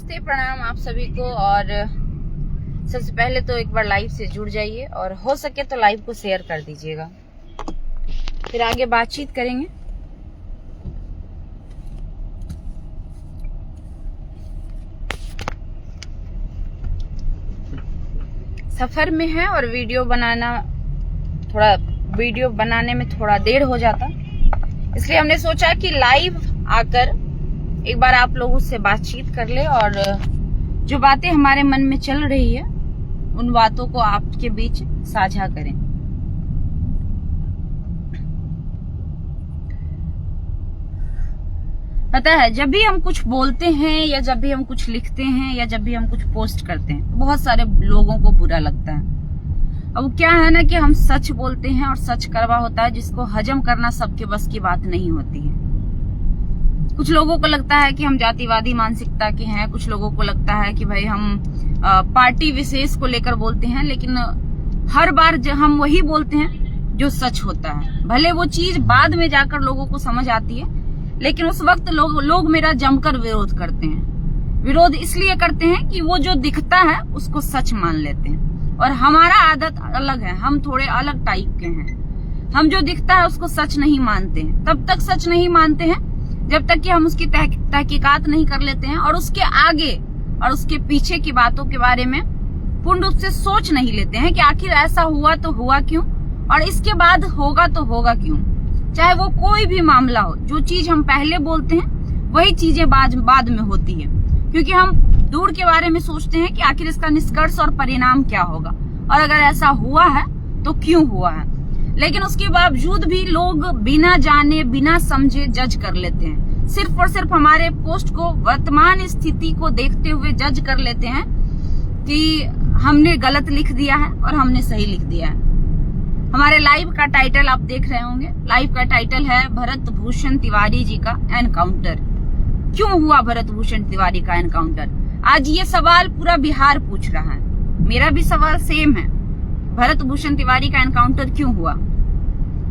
नमस्ते, प्रणाम आप सभी को। और सबसे पहले तो एक बार लाइव से जुड़ जाइए और हो सके तो लाइव को शेयर कर दीजिएगा, फिर आगे बातचीत करेंगे। सफर में है और वीडियो बनाने में थोड़ा देर हो जाता, इसलिए हमने सोचा कि लाइव आकर एक बार आप लोगों से बातचीत कर ले और जो बातें हमारे मन में चल रही है उन बातों को आपके बीच साझा करें। पता है, जब भी हम कुछ बोलते हैं या जब भी हम कुछ लिखते हैं या जब भी हम कुछ पोस्ट करते हैं, बहुत सारे लोगों को बुरा लगता है। अब क्या है ना कि हम सच बोलते हैं और सच कड़वा होता है, जिसको हजम करना सबके बस की बात नहीं होती है। कुछ लोगों को लगता है कि हम जातिवादी मानसिकता के हैं, कुछ लोगों को लगता है कि भाई हम पार्टी विशेष को लेकर बोलते हैं, लेकिन हर बार हम वही बोलते हैं जो सच होता है। भले वो चीज बाद में जाकर लोगों को समझ आती है, लेकिन उस वक्त लोग मेरा जमकर विरोध करते हैं। विरोध इसलिए करते हैं कि वो जो दिखता है उसको सच मान लेते हैं, और हमारा आदत अलग है, हम थोड़े अलग टाइप के हैं। हम जो दिखता है उसको सच नहीं मानते हैं। तब तक सच नहीं मानते हैं जब तक कि हम उसकी तहकीकात नहीं कर लेते हैं और उसके आगे और उसके पीछे की बातों के बारे में पूर्ण रूप से सोच नहीं लेते हैं कि आखिर ऐसा हुआ तो हुआ क्यों, और इसके बाद होगा तो होगा क्यों। चाहे वो कोई भी मामला हो, जो चीज हम पहले बोलते हैं वही चीजें बाद में होती है, क्योंकि हम दूर के बारे में सोचते हैं कि आखिर इसका निष्कर्ष और परिणाम क्या होगा, और अगर ऐसा हुआ है तो क्यों हुआ है। लेकिन उसके बावजूद भी लोग बिना जाने बिना समझे जज कर लेते हैं। सिर्फ और सिर्फ हमारे पोस्ट को वर्तमान स्थिति को देखते हुए जज कर लेते हैं कि हमने गलत लिख दिया है और हमने सही लिख दिया है। हमारे लाइव का टाइटल आप देख रहे होंगे। लाइव का टाइटल है भरत भूषण तिवारी जी का एनकाउंटर। क्यों हुआ भरत भूषण तिवारी का एनकाउंटर? आज ये सवाल पूरा बिहार पूछ रहा है, मेरा भी सवाल सेम है। भरत भूषण तिवारी का एनकाउंटर क्यों हुआ?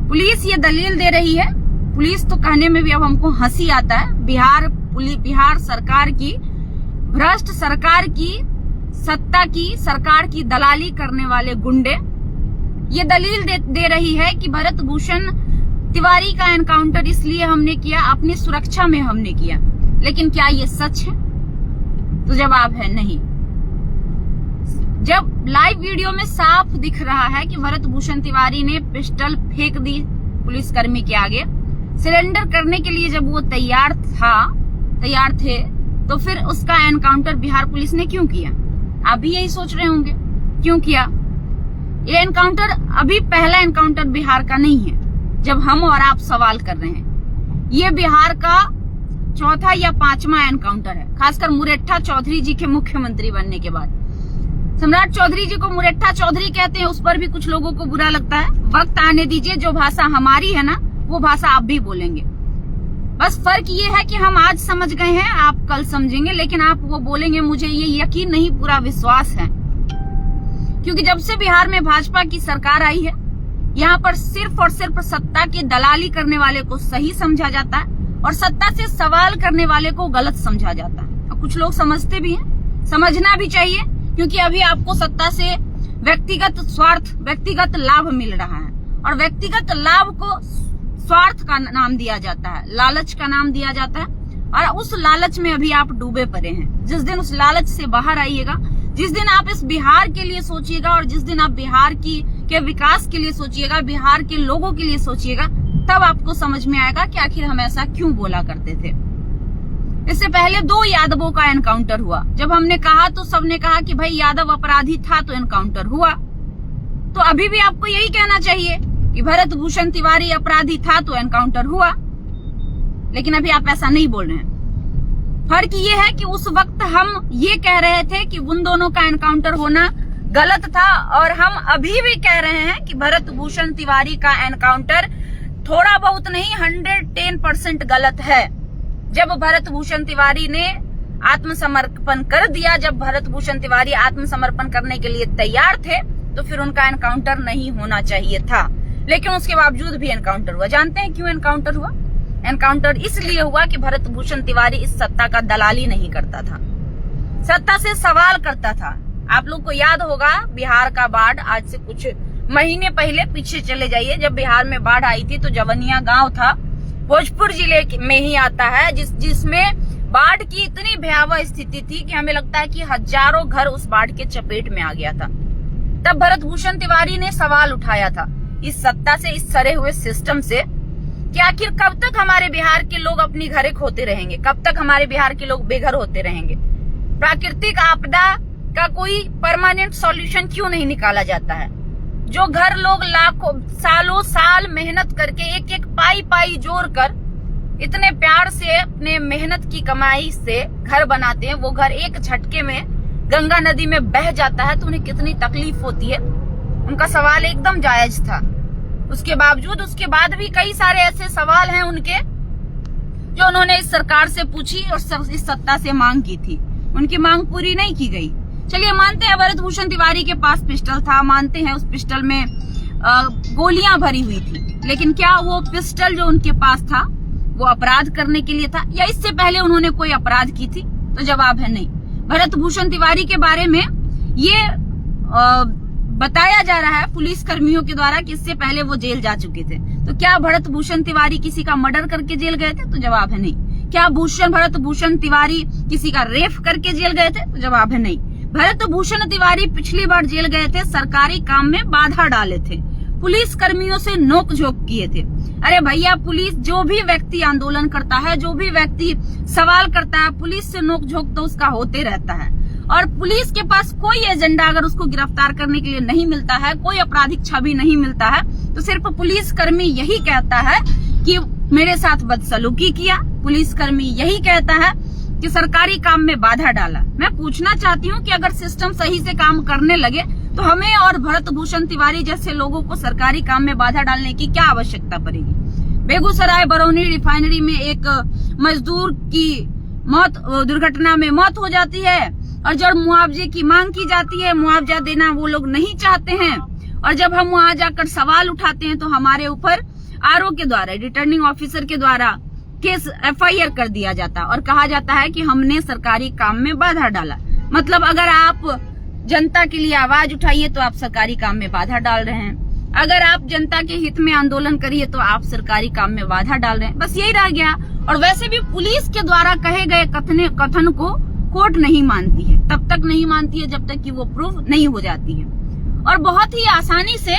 पुलिस ये दलील दे रही है। पुलिस तो कहने में भी अब हमको हंसी आता है। बिहार सरकार की, भ्रष्ट सरकार की, सत्ता की सरकार की दलाली करने वाले गुंडे ये दलील दे रही है कि भरत भूषण तिवारी का एनकाउंटर इसलिए हमने किया, अपनी सुरक्षा में हमने किया। लेकिन क्या ये सच है? तो जवाब है नहीं। जब लाइव वीडियो में साफ दिख रहा है कि भरत भूषण तिवारी ने पिस्टल फेंक दी पुलिसकर्मी के आगे, सरेंडर करने के लिए जब वो तैयार थे, तो फिर उसका एनकाउंटर बिहार पुलिस ने क्यों किया? आप भी यही सोच रहे होंगे, क्यों किया? ये एनकाउंटर अभी पहला एनकाउंटर बिहार का नहीं है जब हम और आप सवाल कर रहे हैं। ये बिहार का चौथा या पांचवा एनकाउंटर है, खासकर मुरेठा चौधरी जी के मुख्यमंत्री बनने के बाद। सम्राट चौधरी जी को मुरेठा चौधरी कहते हैं, उस पर भी कुछ लोगों को बुरा लगता है। वक्त आने दीजिए, जो भाषा हमारी है ना वो भाषा आप भी बोलेंगे। बस फर्क ये है कि हम आज समझ गए हैं, आप कल समझेंगे, लेकिन आप वो बोलेंगे, मुझे ये यकीन नहीं, पूरा विश्वास है। क्योंकि जब से बिहार में भाजपा की सरकार आई है, यहाँ पर सिर्फ और सिर्फ सत्ता की दलाली करने वाले को सही समझा जाता है और सत्ता से सवाल करने वाले को गलत समझा जाता है। और कुछ लोग समझते भी हैं, समझना भी चाहिए, क्योंकि अभी आपको सत्ता से व्यक्तिगत स्वार्थ, व्यक्तिगत लाभ मिल रहा है, और व्यक्तिगत लाभ को स्वार्थ का नाम दिया जाता है, लालच का नाम दिया जाता है, और उस लालच में अभी आप डूबे पड़े हैं। जिस दिन उस लालच से बाहर आइएगा, जिस दिन आप इस बिहार के लिए सोचिएगा और जिस दिन आप बिहार के विकास के लिए सोचिएगा, बिहार के लोगों के लिए सोचिएगा, तब आपको समझ में आएगा कि आखिर हम ऐसा क्यों बोला करते थे। इससे पहले 2 यादवों का एनकाउंटर हुआ। जब हमने कहा तो सबने कहा कि भाई यादव अपराधी था तो एनकाउंटर हुआ। तो अभी भी आपको यही कहना चाहिए कि भरत भूषण तिवारी अपराधी था तो एनकाउंटर हुआ, लेकिन अभी आप ऐसा नहीं बोल रहे हैं। फर्क ये है कि उस वक्त हम ये कह रहे थे कि उन दोनों का एनकाउंटर होना गलत था, और हम अभी भी कह रहे हैं कि भरत भूषण तिवारी का एनकाउंटर थोड़ा बहुत नहीं 110% गलत है। जब भरत भूषण तिवारी ने आत्मसमर्पण कर दिया, जब भरत भूषण तिवारी आत्मसमर्पण करने के लिए तैयार थे, तो फिर उनका एनकाउंटर नहीं होना चाहिए था। लेकिन उसके बावजूद भी एनकाउंटर हुआ। जानते हैं क्यों एनकाउंटर हुआ? एनकाउंटर इसलिए हुआ कि भरत भूषण तिवारी इस सत्ता का दलाली नहीं करता था। सत्ता से सवाल करता था। आप लोग को याद होगा बिहार का बाढ़, आज से कुछ महीने पहले पीछे चले जाइए, जब बिहार में बाढ़ आई थी तो जवनिया गांव था, भोजपुर जिले में ही आता है, जिसमें बाढ़ की इतनी भयावह स्थिति थी कि हमें लगता है कि हजारों घर उस बाढ़ के चपेट में आ गया था। तब भरत भूषण तिवारी ने सवाल उठाया था इस सत्ता से, इस सड़े हुए सिस्टम से, कि आखिर कब तक हमारे बिहार के लोग अपनी घरें खोते रहेंगे, कब तक हमारे बिहार के लोग बेघर होते रहेंगे। प्राकृतिक आपदा का कोई परमानेंट सॉल्यूशन क्यों नहीं निकाला जाता है। जो घर लोग लाखों सालों साल मेहनत करके एक एक पाई जोड़ कर इतने प्यार से अपने मेहनत की कमाई से घर बनाते हैं, वो घर एक झटके में गंगा नदी में बह जाता है तो उन्हें कितनी तकलीफ होती है। उनका सवाल एकदम जायज था। उसके बावजूद उसके बाद भी कई सारे ऐसे सवाल हैं उनके जो उन्होंने इस सरकार से पूछी और इस सत्ता से मांग की थी। उनकी मांग पूरी नहीं की गई। चलिए मानते हैं भरत भूषण तिवारी के पास पिस्टल था, मानते हैं उस पिस्टल में गोलियां भरी हुई थी, लेकिन क्या वो पिस्टल जो उनके पास था वो अपराध करने के लिए था या इससे पहले उन्होंने कोई अपराध की थी? तो जवाब है नहीं। भरत भूषण तिवारी के बारे में ये बताया जा रहा है पुलिस कर्मियों के द्वारा कि इससे पहले वो जेल जा चुके थे। तो क्या भरत भूषण तिवारी किसी का मर्डर करके जेल गए थे? तो जवाब है नहीं। क्या भरत भूषण तिवारी किसी का रेप करके जेल गए थे? तो जवाब है नहीं। भरत भूषण तिवारी पिछली बार जेल गए थे, सरकारी काम में बाधा डाले थे, पुलिस कर्मियों से नोकझोंक किए थे। अरे भैया, पुलिस, जो भी व्यक्ति आंदोलन करता है, जो भी व्यक्ति सवाल करता है, पुलिस से नोकझोंक तो उसका होते रहता है। और पुलिस के पास कोई एजेंडा अगर उसको गिरफ्तार करने के लिए नहीं मिलता है, कोई आपराधिक छवि नहीं मिलता है, तो सिर्फ पुलिस कर्मी यही कहता है कि मेरे साथ बदसलूकी किया, पुलिस कर्मी यही कहता है कि सरकारी काम में बाधा डाला। मैं पूछना चाहती हूँ कि अगर सिस्टम सही से काम करने लगे तो हमें और भरत भूषण तिवारी जैसे लोगों को सरकारी काम में बाधा डालने की क्या आवश्यकता पड़ेगी? बेगूसराय बरौनी रिफाइनरी में एक मजदूर की दुर्घटना में मौत हो जाती है और जब मुआवजे की मांग की जाती है, मुआवजा देना वो लोग नहीं चाहते हैं, और जब हम वहां जाकर सवाल उठाते हैं तो हमारे ऊपर आरओ के द्वारा, रिटर्निंग ऑफिसर के द्वारा केस एफआईआर कर दिया जाता और कहा जाता है कि हमने सरकारी काम में बाधा डाला। मतलब अगर आप जनता के लिए आवाज उठाइए तो आप सरकारी काम में बाधा डाल रहे हैं, अगर आप जनता के हित में आंदोलन करिए तो आप सरकारी काम में बाधा डाल रहे हैं। बस यही रह गया। और वैसे भी पुलिस के द्वारा कहे गए कथन को कोर्ट नहीं मानती है, तब तक नहीं मानती है जब तक कि वो प्रूफ नहीं हो जाती है। और बहुत ही आसानी से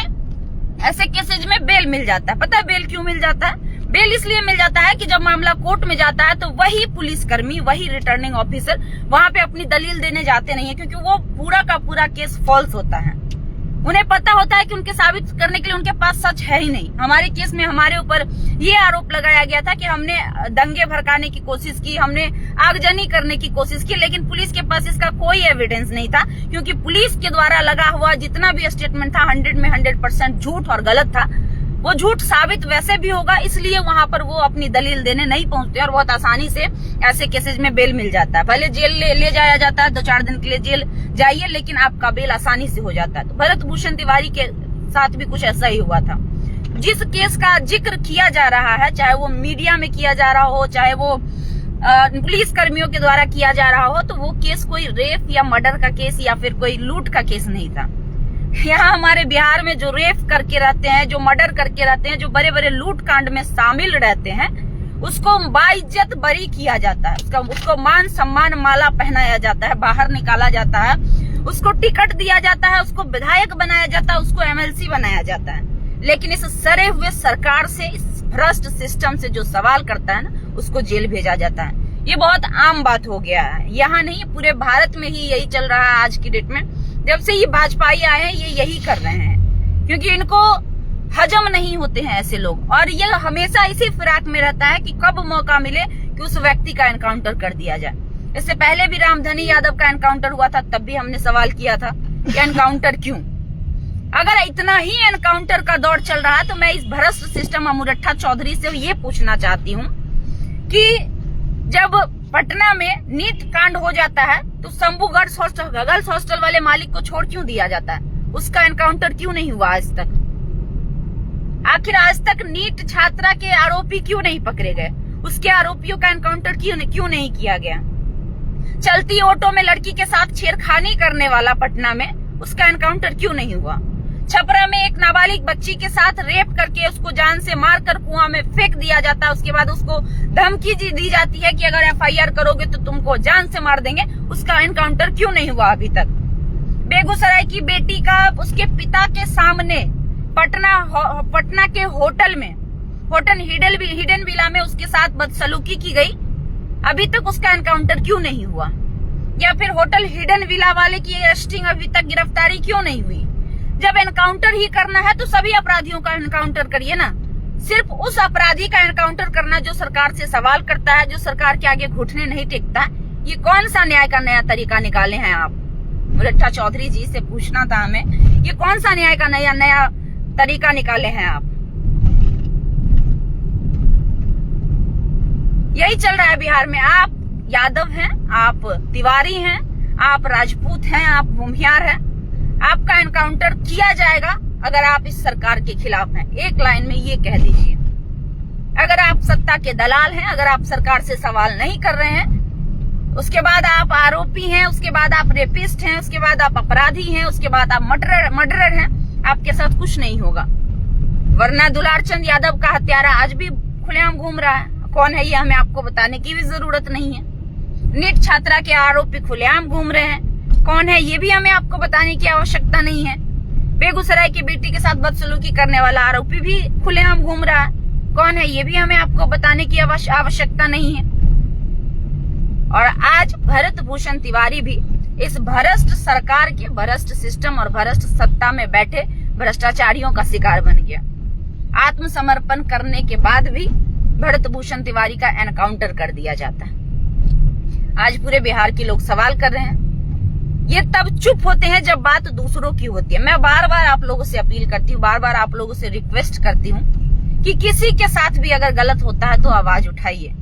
ऐसे केसेज में बेल मिल जाता है। पता है बेल क्यों मिल जाता है? बेल इसलिए मिल जाता है कि जब मामला कोर्ट में जाता है तो वही पुलिसकर्मी, वही रिटर्निंग ऑफिसर वहां पे अपनी दलील देने जाते नहीं है, क्योंकि वो पूरा का पूरा केस फॉल्स होता है। उन्हें पता होता है कि उनके साबित करने के लिए उनके पास सच है ही नहीं। हमारे केस में हमारे ऊपर ये आरोप लगाया गया था कि हमने दंगे भड़काने की कोशिश की, हमने आगजनी करने की कोशिश की, लेकिन पुलिस के पास इसका कोई एविडेंस नहीं था, क्योंकि पुलिस के द्वारा लगा हुआ जितना भी स्टेटमेंट था 100 में 100% झूठ और गलत था। वो झूठ साबित वैसे भी होगा, इसलिए वहां पर वो अपनी दलील देने नहीं पहुंचते और बहुत आसानी से ऐसे केसेज में बेल मिल जाता है। भले जेल ले जाया जाता है, 2-4 दिन के लिए जेल जाइए, लेकिन आपका बेल आसानी से हो जाता है। तो भरत भूषण तिवारी के साथ भी कुछ ऐसा ही हुआ था। जिस केस का जिक्र किया जा रहा है, चाहे वो मीडिया में किया जा रहा हो, चाहे वो पुलिस कर्मियों के द्वारा किया जा रहा हो, तो वो केस कोई रेप या मर्डर का केस या फिर कोई लूट का केस नहीं था। यहाँ हमारे बिहार में जो रेप करके रहते हैं, जो मर्डर करके रहते हैं, जो बड़े बड़े लूट कांड में शामिल रहते हैं, उसको बाइज्जत बरी किया जाता है, उसको मान सम्मान माला पहनाया जाता है, बाहर निकाला जाता है, उसको टिकट दिया जाता है, उसको विधायक बनाया जाता है, उसको एमएलसी बनाया जाता है। लेकिन इस सड़े हुए सरकार से, इस भ्रष्ट सिस्टम से जो सवाल करता है ना, उसको जेल भेजा जाता है। ये बहुत आम बात हो गया है, यहाँ नहीं पूरे भारत में ही यही चल रहा है। आज की डेट में जब से ये भाजपाई आए हैं ये यही कर रहे हैं, क्योंकि इनको हजम नहीं होते हैं ऐसे लोग, और ये हमेशा इसी फिराक में रहता है कि कब मौका मिले कि उस व्यक्ति का एनकाउंटर कर दिया जाए। इससे पहले भी रामधनी यादव का एनकाउंटर हुआ था, तब भी हमने सवाल किया था कि एनकाउंटर क्यों? अगर इतना ही एनकाउंटर का दौर चल रहा है तो मैं इस भ्रष्ट सिस्टम अमुरट्ठा चौधरी से ये पूछना चाहती हूँ कि जब पटना में नीट कांड हो जाता है तो शंभू गर्ल्स हॉस्टल वाले मालिक को छोड़ क्यों दिया जाता है? उसका एनकाउंटर क्यों नहीं हुआ आज तक? आखिर आज तक नीट छात्रा के आरोपी क्यों नहीं पकड़े गए? उसके आरोपियों का एनकाउंटर क्यों नहीं किया गया? चलती ऑटो में लड़की के साथ छेड़खानी करने वाला पटना में, उसका एनकाउंटर क्यों नहीं हुआ? छपरा में एक नाबालिग बच्ची के साथ रेप करके उसको जान से मारकर कुआं में फेंक दिया जाता है, उसके बाद उसको धमकी दी जाती है कि अगर FIR करोगे तो तुमको जान से मार देंगे, उसका एनकाउंटर क्यों नहीं हुआ अभी तक? बेगूसराय की बेटी का उसके पिता के सामने पटना के होटल हिडन विला में उसके साथ बदसलूकी की गई, अभी तक उसका एनकाउंटर क्यों नहीं हुआ? या फिर होटल हिडन विला वाले की अरेस्टिंग अभी तक गिरफ्तारी क्यों नहीं हुई? जब एनकाउंटर ही करना है तो सभी अपराधियों का एनकाउंटर करिए ना, सिर्फ उस अपराधी का एनकाउंटर करना जो सरकार से सवाल करता है, जो सरकार के आगे घुटने नहीं टेकता। ये कौन सा न्याय का नया तरीका निकाले हैं आप? मुरट्ठा चौधरी जी से पूछना था हमें, ये कौन सा न्याय का नया तरीका निकाले हैं आप? यही चल रहा है बिहार में। आप यादव हैं, आप तिवारी हैं, आप राजपूत हैं, आप भूमिहार हैं, आपका एनकाउंटर किया जाएगा अगर आप इस सरकार के खिलाफ हैं। एक लाइन में ये कह दीजिए। अगर आप सत्ता के दलाल हैं, अगर आप सरकार से सवाल नहीं कर रहे हैं, उसके बाद आप आरोपी हैं, उसके बाद आप रेपिस्ट हैं, उसके बाद आप अपराधी हैं, उसके बाद आप मर्डरर हैं, आपके साथ कुछ नहीं होगा। वरना दुलारचंद यादव का हत्यारा आज भी खुलेआम घूम रहा है। कौन है ये हमें आपको बताने की भी जरूरत नहीं है। नीट छात्रा के आरोपी खुलेआम घूम रहे हैं, कौन है ये भी हमें आपको बताने की आवश्यकता नहीं है। बेगूसराय की बेटी के साथ बदसलूकी करने वाला आरोपी भी खुलेआम घूम रहा है, कौन है ये भी हमें आपको बताने की आवश्यकता नहीं है। और आज भरत भूषण तिवारी भी इस भ्रष्ट सरकार के भ्रष्ट सिस्टम और भ्रष्ट सत्ता में बैठे भ्रष्टाचारियों का शिकार बन गया। आत्मसमर्पण करने के बाद भी भरत भूषण तिवारी का एनकाउंटर कर दिया जाता है। आज पूरे बिहार के लोग सवाल कर रहे हैं। ये तब चुप होते हैं जब बात दूसरों की होती है। मैं बार बार आप लोगों से अपील करती हूँ, बार बार आप लोगों से रिक्वेस्ट करती हूँ कि किसी के साथ भी अगर गलत होता है तो आवाज उठाइए।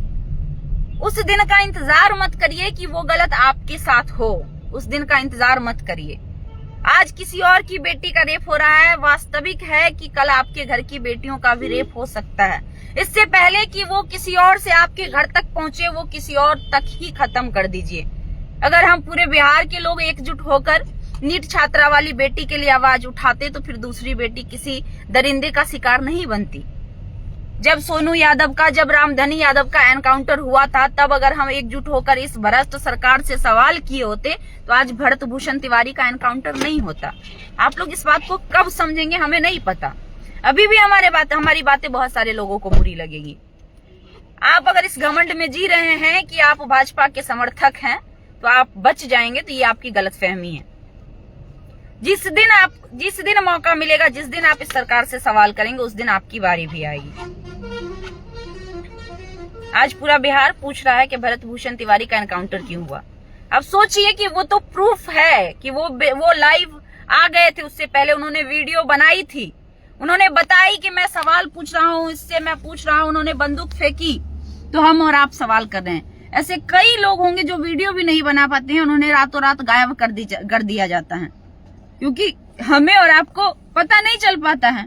उस दिन का इंतजार मत करिए कि वो गलत आपके साथ हो, उस दिन का इंतजार मत करिए। आज किसी और की बेटी का रेप हो रहा है, वास्तविक है कि कल आपके घर की बेटियों का भी रेप हो सकता है। इससे पहले कि वो किसी और से आपके घर तक पहुंचे, वो किसी और तक ही खत्म कर दीजिए। अगर हम पूरे बिहार के लोग एकजुट होकर नीट छात्रा वाली बेटी के लिए आवाज उठाते तो फिर दूसरी बेटी किसी दरिंदे का शिकार नहीं बनती। जब सोनू यादव का, जब रामधनी यादव का एनकाउंटर हुआ था, तब अगर हम एकजुट होकर इस भ्रष्ट सरकार से सवाल किए होते तो आज भरत भूषण तिवारी का एनकाउंटर नहीं होता। आप लोग इस बात को कब समझेंगे हमें नहीं पता। अभी भी हमारी बातें बहुत सारे लोगों को बुरी लगेगी। आप अगर इस घमंड में जी रहे हैं कि आप भाजपा के समर्थक हैं तो आप बच जाएंगे, तो ये आपकी गलतफहमी है। जिस दिन मौका मिलेगा, जिस दिन आप इस सरकार से सवाल करेंगे, उस दिन आपकी बारी भी आएगी। आज पूरा बिहार पूछ रहा है कि भरत भूषण तिवारी का एनकाउंटर क्यों हुआ। अब सोचिए कि वो तो प्रूफ है कि वो लाइव आ गए थे, उससे पहले उन्होंने वीडियो बनाई थी, उन्होंने बताई कि मैं सवाल पूछ रहा हूँ, इससे मैं पूछ रहा हूँ, उन्होंने बंदूक फेंकी तो हम और आप सवाल कर रहे हैं। ऐसे कई लोग होंगे जो वीडियो भी नहीं बना पाते हैं, उन्होंने रातों रात गायब कर दिया जाता है, क्योंकि हमें और आपको पता नहीं चल पाता है।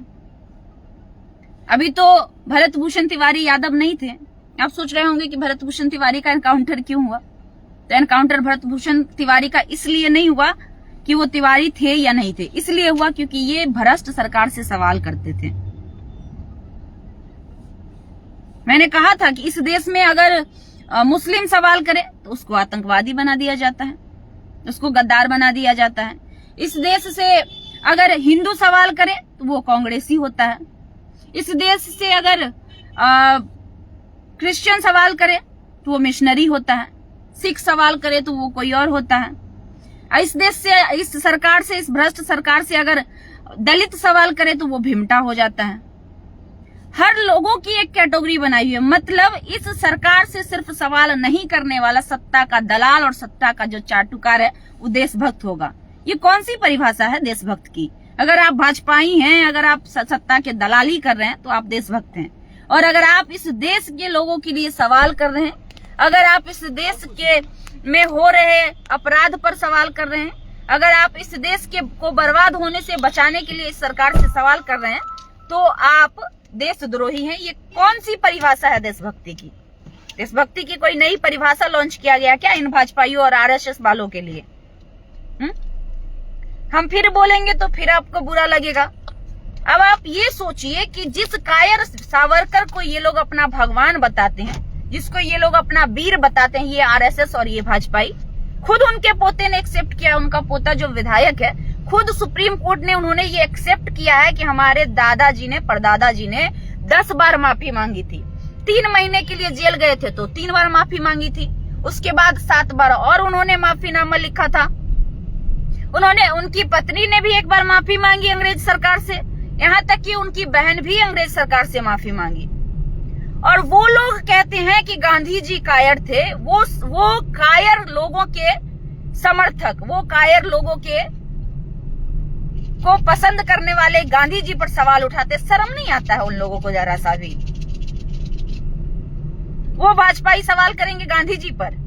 अभी तो भरत भूषण तिवारी यादव नहीं थे। आप सोच रहे होंगे कि भरत भूषण तिवारी का एनकाउंटर क्यों हुआ। तो एनकाउंटर भरत भूषण तिवारी का इसलिए नहीं हुआ कि वो तिवारी थे या नहीं थे, इसलिए हुआ क्योंकि ये भ्रष्ट सरकार से सवाल करते थे। मैंने कहा था कि इस देश में अगर मुस्लिम सवाल करे तो उसको आतंकवादी बना दिया जाता है, उसको गद्दार बना दिया जाता है। इस देश से अगर हिंदू सवाल करे तो वो कांग्रेसी होता है। इस देश से अगर क्रिश्चियन सवाल करे तो वो मिशनरी होता है। सिख सवाल करे तो वो कोई और होता है। इस देश से, इस सरकार से, इस भ्रष्ट सरकार से अगर दलित सवाल करे तो वो भिमटा हो जाता है। हर लोगों की एक कैटेगरी बनाई हुई है। मतलब इस सरकार से सिर्फ सवाल नहीं करने वाला सत्ता का दलाल और सत्ता का जो चाटुकार है वो देशभक्त होगा। ये कौन सी परिभाषा है देशभक्त की? अगर आप भाजपाई हैं, अगर आप सत्ता के दलाली कर रहे हैं तो आप देशभक्त हैं। और अगर आप इस देश के लोगों के लिए सवाल कर रहे हैं, अगर आप इस देश के में हो रहे अपराध पर सवाल कर रहे हैं, अगर आप इस देश के को बर्बाद होने से बचाने के लिए इस सरकार से सवाल कर रहे हैं, तो आप देशद्रोही हैं। ये कौन सी परिभाषा है देशभक्ति की? देशभक्ति की कोई नई परिभाषा लॉन्च किया गया क्या इन भाजपाइयों और आरएसएस वालों के लिए? हम फिर बोलेंगे तो फिर आपको बुरा लगेगा। अब आप ये सोचिए कि जिस कायर सावरकर को ये लोग अपना भगवान बताते हैं, जिसको ये लोग अपना वीर बताते हैं, ये आरएसएस और ये भाजपाई, खुद उनके पोते ने एक्सेप्ट किया, उनका पोता जो विधायक है, खुद सुप्रीम कोर्ट ने उन्होंने ये एक्सेप्ट किया है कि हमारे दादाजी ने, परदादाजी ने 10 बार माफी मांगी थी। 3 महीने के लिए जेल गए थे तो 3 बार माफी मांगी थी, उसके बाद 7 बार और उन्होंने माफीनामा लिखा था। उनकी पत्नी ने भी 1 बार माफी मांगी अंग्रेज सरकार से, यहाँ तक कि उनकी बहन भी अंग्रेज सरकार से माफी मांगी। और वो लोग कहते हैं कि गांधी जी कायर थे। वो कायर लोगों के समर्थक, वो कायर लोगों को पसंद करने वाले गांधी जी पर सवाल उठाते। शर्म नहीं आता है उन लोगों को जरा सा भी? वो भाजपाई सवाल करेंगे गांधी जी पर,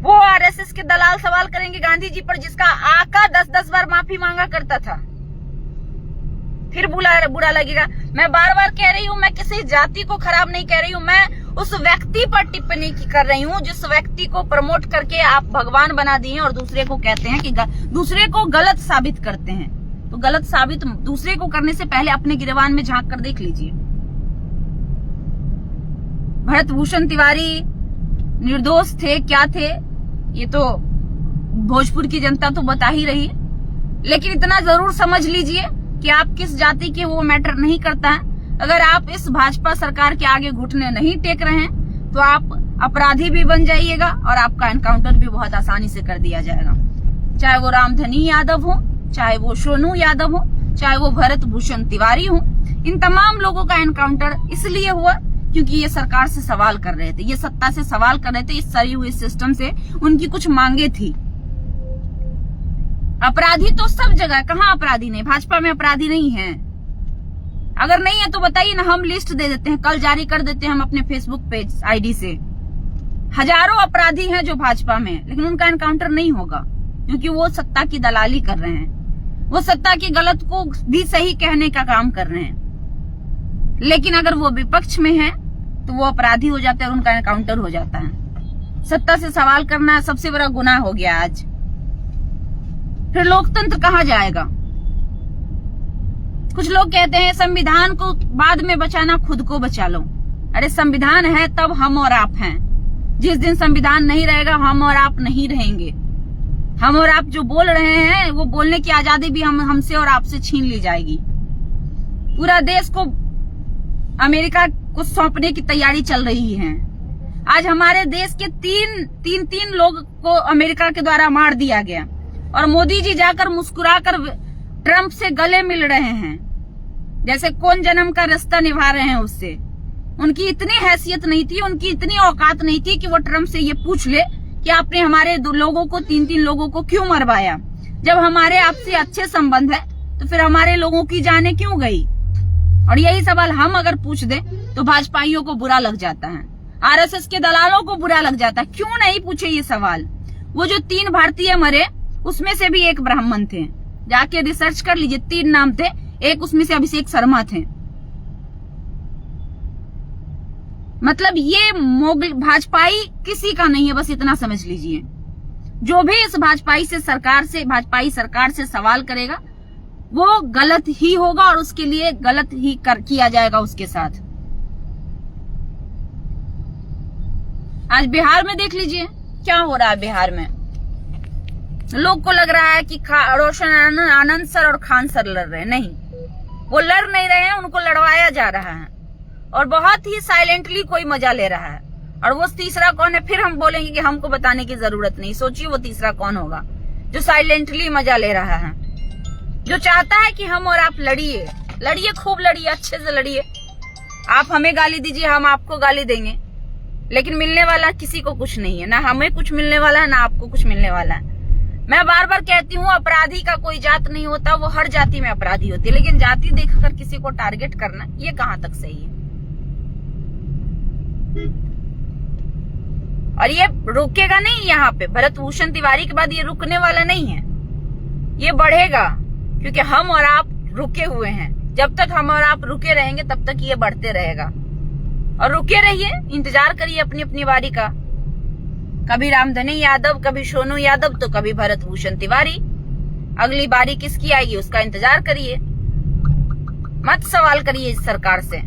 वो आरएसएस के दलाल सवाल करेंगे गांधी जी पर, जिसका आका 10-10 बार माफी मांगा करता था। फिर बुरा लगेगा। मैं बार बार कह रही हूँ, मैं किसी जाति को खराब नहीं कह रही हूँ, मैं उस व्यक्ति पर टिप्पणी कर रही हूँ जिस व्यक्ति को प्रमोट करके आप भगवान बना दिए और दूसरे को कहते हैं कि दूसरे को गलत साबित करते हैं। तो गलत साबित दूसरे को करने से पहले अपने गिरबान में झांक कर देख लीजिए। भरत भूषण तिवारी निर्दोष थे, क्या थे, ये तो भोजपुर की जनता तो बता ही रही है। लेकिन इतना जरूर समझ लीजिए कि आप किस जाति के, वो मैटर नहीं करता है। अगर आप इस भाजपा सरकार के आगे घुटने नहीं टेक रहे हैं तो आप अपराधी भी बन जाइएगा और आपका एनकाउंटर भी बहुत आसानी से कर दिया जाएगा। चाहे वो रामधनी यादव हो, चाहे वो सोनू यादव हो, चाहे वो भरत भूषण तिवारी हो, इन तमाम लोगों का एनकाउंटर इसलिए हुआ क्योंकि ये सरकार से सवाल कर रहे थे, ये सत्ता से सवाल कर रहे थे, इस सरी हुई सिस्टम से उनकी कुछ मांगे थी। अपराधी तो सब जगह, कहाँ अपराधी नहीं? भाजपा में अपराधी नहीं है? अगर नहीं है तो बताइए ना, हम लिस्ट दे देते हैं, कल जारी कर देते हैं हम अपने फेसबुक पेज आईडी से। हजारों अपराधी हैं जो भाजपा में, लेकिन उनका एनकाउंटर नहीं होगा क्योंकि वो सत्ता की दलाली कर रहे हैं, वो सत्ता की गलत को भी सही कहने का काम कर रहे हैं। लेकिन अगर वो विपक्ष में है तो वो अपराधी हो जाता है और उनका एनकाउंटर हो जाता है। सत्ता से सवाल करना सबसे बड़ा गुनाह हो गया आज। फिर लोकतंत्र कहाँ जाएगा? कुछ लोग कहते हैं संविधान को बाद में बचाना, खुद को बचा लो। अरे संविधान है तब हम और आप हैं। जिस दिन संविधान नहीं रहेगा हम और आप नहीं रहेंगे। हम और आप जो बोल रहे हैं वो बोलने की आजादी भी हमसे और आपसे छीन ली जाएगी। पूरा देश को अमेरिका को सौंपने की तैयारी चल रही है। आज हमारे देश के तीन लोग को अमेरिका के द्वारा मार दिया गया और मोदी जी जाकर मुस्कुराकर ट्रंप से गले मिल रहे हैं, जैसे कौन जन्म का रिश्ता निभा रहे हैं उससे। उनकी इतनी हैसियत नहीं थी, उनकी इतनी औकात नहीं थी कि वो ट्रंप से ये पूछ ले कि आपने हमारे 2 लोगों को, 3 लोगों को क्यों मरवाया। जब हमारे आपसे अच्छे संबंध है तो फिर हमारे लोगों की जानें क्यों गई? और यही सवाल हम अगर पूछ दें तो भाजपाइयों को बुरा लग जाता है, आरएसएस के दलालों को बुरा लग जाता है। क्यों नहीं पूछे ये सवाल? वो जो 3 भारतीय मरे उसमें से भी एक ब्राह्मण थे, जाके रिसर्च कर लीजिए। 3 नाम थे, एक उसमें से अभिषेक शर्मा थे। मतलब ये भाजपाई किसी का नहीं है, बस इतना समझ लीजिए। जो भी इस भाजपाई सरकार से सवाल करेगा वो गलत ही होगा और उसके लिए गलत ही किया जाएगा उसके साथ। आज बिहार में देख लीजिए क्या हो रहा है। बिहार में लोग को लग रहा है कि रोशन आनंद सर और खान सर लड़ रहे हैं। नहीं, वो लड़ नहीं रहे हैं, उनको लड़वाया जा रहा है और बहुत ही साइलेंटली कोई मजा ले रहा है। और वो तीसरा कौन है फिर हम बोलेंगे कि हमको बताने की जरूरत नहीं। सोचिए वो तीसरा कौन होगा जो साइलेंटली मजा ले रहा है, जो चाहता है कि हम और आप लड़िए, खूब लड़िए, अच्छे से लड़िए। आप हमें गाली दीजिए, हम आपको गाली देंगे, लेकिन मिलने वाला किसी को कुछ नहीं है। ना हमें कुछ मिलने वाला है, ना आपको कुछ मिलने वाला है। मैं बार बार कहती हूँ अपराधी का कोई जात नहीं होता, वो हर जाति में अपराधी होती है। लेकिन जाति देखकर किसी को टारगेट करना ये कहाँ तक सही है? और ये रुकेगा नहीं। यहाँ पे भरत भूषण तिवारी के बाद ये रुकने वाला नहीं है, ये बढ़ेगा क्योंकि हम और आप रुके हुए हैं। जब तक हम और आप रुके रहेंगे तब तक ये बढ़ते रहेगा। और रुके रहिए, इंतजार करिए अपनी अपनी बारी का। कभी रामधनी यादव, कभी सोनू यादव, तो कभी भरत भूषण तिवारी। अगली बारी किसकी आएगी उसका इंतजार करिए। मत सवाल करिए इस सरकार से,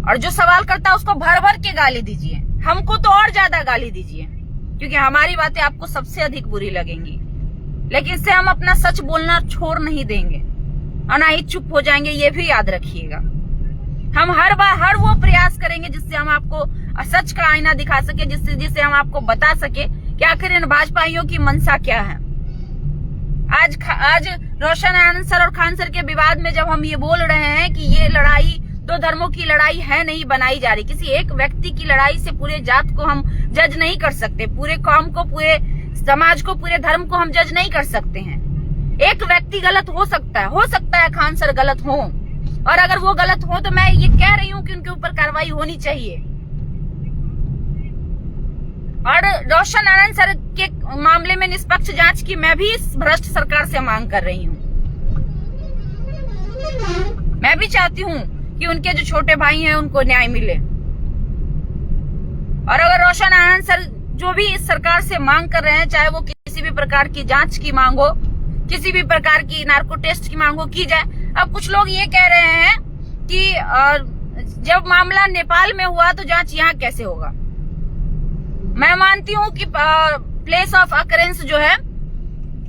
और जो सवाल करता है उसको भर भर के गाली दीजिए। हमको तो और ज्यादा गाली दीजिए, क्योंकि हमारी बातें आपको सबसे अधिक बुरी लगेंगी। लेकिन इससे हम अपना सच बोलना छोड़ नहीं देंगे और ना ही चुप हो जाएंगे, ये भी याद रखिएगा। हम हर बार हर वो प्रयास करेंगे जिससे हम आपको सच का आईना दिखा सके, जिससे हम आपको बता सके कि आखिर इन भाजपाइयों की मंशा क्या है। आज रोशन आनंद सर और खान सर के विवाद में जब हम ये बोल रहे हैं कि ये लड़ाई दो धर्मों की लड़ाई है, नहीं बनाई जा रही। किसी एक व्यक्ति की लड़ाई से पूरे जात को हम जज नहीं कर सकते, पूरे कौम को, पूरे समाज को, पूरे धर्म को हम जज नहीं कर सकते हैं। एक व्यक्ति गलत हो सकता है खान सर गलत हो, और अगर वो गलत हो तो मैं ये कह रही हूँ कि उनके ऊपर कार्रवाई होनी चाहिए। और रोशन आनंद सर के मामले में निष्पक्ष जांच की मैं भी इस भ्रष्ट सरकार से मांग कर रही हूँ। मैं भी चाहती हूँ कि उनके जो छोटे भाई हैं उनको न्याय मिले। और अगर रोशन आनंद सर जो भी इस सरकार से मांग कर रहे हैं, चाहे वो किसी भी प्रकार की जांच की मांग हो, किसी भी प्रकार की नार्को टेस्ट की मांग हो, की जाए। अब कुछ लोग ये कह रहे हैं कि जब मामला नेपाल में हुआ तो जांच यहाँ कैसे होगा। मैं मानती हूँ कि प्लेस ऑफ अकरेंस जो है,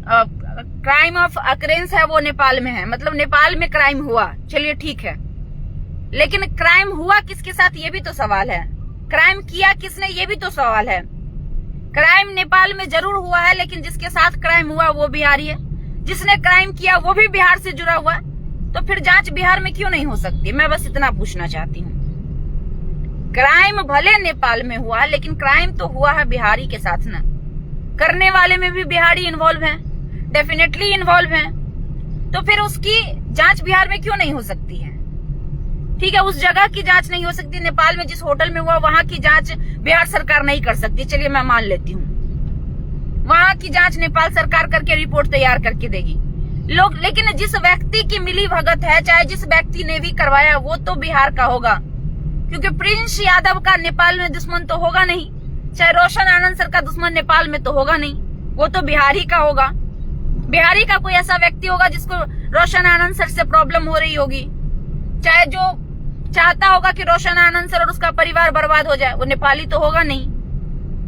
क्राइम ऑफ अकरेंस है, वो नेपाल में है। मतलब नेपाल में क्राइम हुआ, चलिए ठीक है, लेकिन क्राइम हुआ किसके साथ ये भी तो सवाल है। क्राइम किया किसने ये भी तो सवाल है। क्राइम नेपाल में जरूर हुआ है, लेकिन जिसके साथ क्राइम हुआ वो बिहारी है, जिसने क्राइम किया वो भी बिहार से जुड़ा हुआ है। तो फिर जांच बिहार में क्यों नहीं हो सकती? मैं बस इतना पूछना चाहती हूँ। क्राइम भले नेपाल में हुआ, लेकिन क्राइम तो हुआ है बिहारी के साथ ना। करने वाले में भी बिहारी इन्वॉल्व है, डेफिनेटली इन्वॉल्व है। तो फिर उसकी जांच बिहार में क्यों नहीं हो सकती है? ठीक है, उस जगह की जांच नहीं हो सकती, नेपाल में जिस होटल में हुआ वहां की जांच बिहार सरकार नहीं कर सकती, चलिए मैं मान लेती हूँ। वहां की जांच नेपाल सरकार करके रिपोर्ट तैयार करके देगी लोग। लेकिन जिस व्यक्ति की मिली भगत है, चाहे जिस व्यक्ति ने भी करवाया, वो तो बिहार का होगा, क्योंकि प्रिंस यादव का नेपाल में दुश्मन तो होगा नहीं, चाहे रोशन आनंद सर का दुश्मन नेपाल में तो होगा नहीं, वो तो बिहारी का होगा। बिहारी का कोई ऐसा व्यक्ति होगा जिसको रोशन आनंद सर से प्रॉब्लम हो रही होगी, चाहे जो चाहता होगा कि रोशन आनंद सर और उसका परिवार बर्बाद हो जाए, वो नेपाली तो होगा नहीं।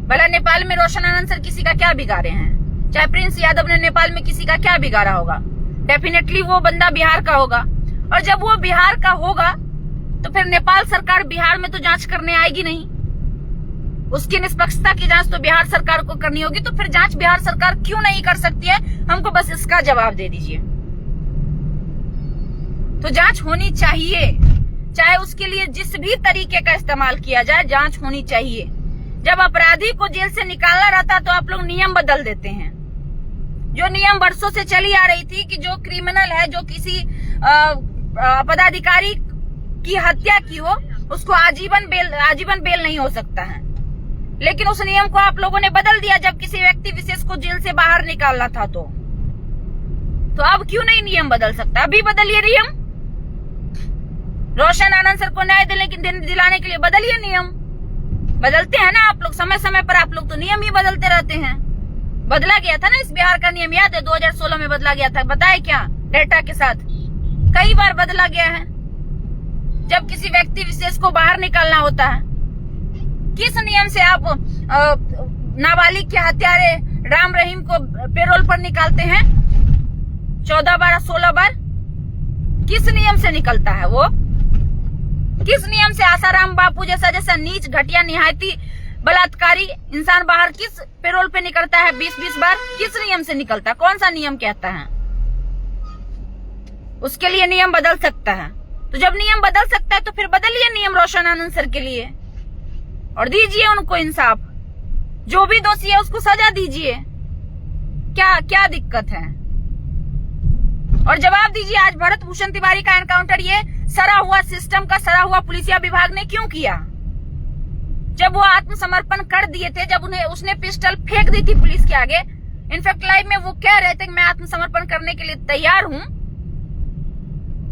भला नेपाल में रोशन आनंद सर किसी का क्या बिगाड़े हैं, चाहे प्रिंस यादव ने नेपाल में किसी का क्या बिगाड़ा होगा, डेफिनेटली वो बंदा बिहार का होगा। और जब वो बिहार का होगा तो फिर नेपाल सरकार बिहार में तो जांच करने आएगी नहीं, उसकी निष्पक्षता की जांच तो बिहार सरकार को करनी होगी। तो फिर जांच बिहार सरकार क्यों नहीं कर सकती है? हमको बस इसका जवाब दे दीजिए। तो जांच होनी चाहिए, चाहे उसके लिए जिस भी तरीके का इस्तेमाल किया जाए, जांच होनी चाहिए। जब अपराधी को जेल से निकालना रहता तो आप लोग नियम बदल देते हैं। जो नियम वर्षों से चली आ रही थी कि जो क्रिमिनल है, जो किसी पदाधिकारी की हत्या की हो, उसको आजीवन बेल नहीं हो सकता है। लेकिन उस नियम को आप लोगों ने बदल दिया जब किसी व्यक्ति विशेष को जेल से बाहर निकालना था। तो अब क्यों नहीं नियम बदल सकता? अभी बदलिए नियम। रोशन आनंद सर को न्याय दिलाने के लिए बदलिए नियम। बदलते हैं ना आप लोग, समय समय पर आप लोग तो नियम ही बदलते रहते हैं। बदला गया था ना इस बिहार का नियम, याद है 2016 में बदला गया था, बताए क्या, डेटा के साथ कई बार बदला गया है। जब किसी व्यक्ति विशेष को बाहर निकालना होता है, किस नियम से आप नाबालिग के हत्यारे राम रहीम को पेरोल पर निकालते हैं? 14 बार 16 बार किस नियम से निकलता है वो? किस नियम से आसाराम बापू जैसा नीच घटिया निहायती बलात्कारी इंसान बाहर किस पेरोल पे निकलता है 20-20 बार? किस नियम से निकलता है? कौन सा नियम कहता है? उसके लिए नियम बदल सकता है। तो जब नियम बदल सकता है तो फिर बदलिए नियम रोशन आनंद सर के लिए और दीजिए उनको इंसाफ। जो भी दोषी है उसको सजा दीजिए। क्या दिक्कत है? और जवाब दीजिए, आज भरत भूषण तिवारी का एनकाउंटर ये सरा हुआ सिस्टम का, सरा हुआ पुलिसिया विभाग ने क्यों किया? जब वो आत्मसमर्पण कर दिए थे, जब उसने पिस्टल फेंक दी थी पुलिस के आगे, इनफैक्ट लाइव में वो कह रहे थे कि मैं आत्मसमर्पण करने के लिए तैयार हूं,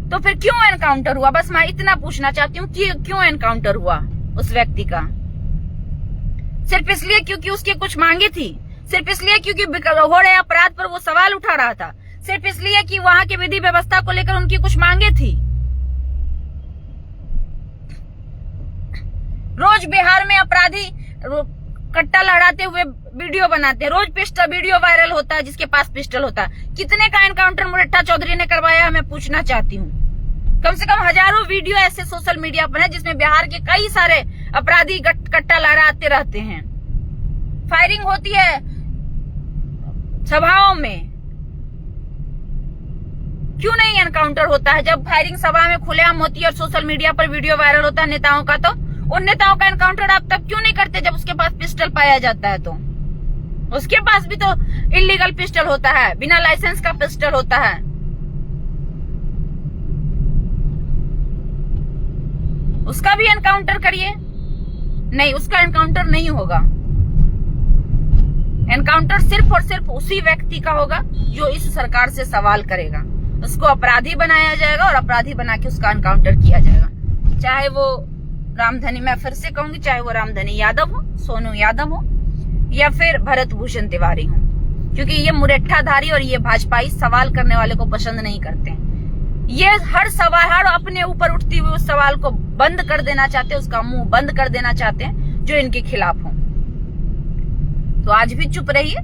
तो फिर क्यों एनकाउंटर हुआ? बस मैं इतना पूछना चाहती हूँ कि क्यों एनकाउंटर हुआ उस व्यक्ति का? सिर्फ इसलिए क्योंकि उसकी कुछ मांगे थी? सिर्फ इसलिए क्योंकि हो रहे अपराध पर वो सवाल उठा रहा था? सिर्फ इसलिए कि वहां की विधि व्यवस्था को लेकर उनकी कुछ मांगे थी? रोज बिहार में अपराधी कट्टा लहराते हुए वीडियो बनाते हैं, रोज पिस्टल वीडियो वायरल होता है जिसके पास पिस्टल होता है। कितने का एनकाउंटर मुरट्ठा चौधरी ने करवाया है, मैं पूछना चाहती हूँ। कम से कम हजारों वीडियो ऐसे सोशल मीडिया पर है जिसमें बिहार के कई सारे अपराधी कट्टा लहराते रहते हैं। फायरिंग होती है सभाओं में, क्यों नहीं एनकाउंटर होता है? जब फायरिंग सभा में खुलेआम होती है और सोशल मीडिया पर वीडियो वायरल होता है नेताओं का, तो उन नेताओं का एनकाउंटर आप तब क्यों नहीं करते जब उसके पास पिस्टल पाया जाता है? तो उसके पास भी तो इलीगल पिस्टल होता है, बिना लाइसेंस का पिस्टल होता है। उसका भी एनकाउंटर करिए। नहीं, उसका एनकाउंटर नहीं होगा। एनकाउंटर सिर्फ और सिर्फ उसी व्यक्ति का होगा जो इस सरकार से सवाल करेगा। उसको अपराधी बनाया जाएगा और अपराधी बना के उसका एनकाउंटर किया जाएगा। चाहे वो रामधनी, मैं फिर से कहूंगी, चाहे वो रामधनी यादव हो, सोनू यादव हो, या फिर भरत भूषण तिवारी हो, क्योंकि ये मुरट्ठाधारी और ये भाजपाई सवाल करने वाले को पसंद नहीं करते हैं। ये हर सवाल, हर अपने ऊपर उठती हुई उस सवाल को बंद कर देना चाहते हैं, उसका मुंह बंद कर देना चाहते हैं जो इनके खिलाफ हो। तो आज भी चुप रहिए,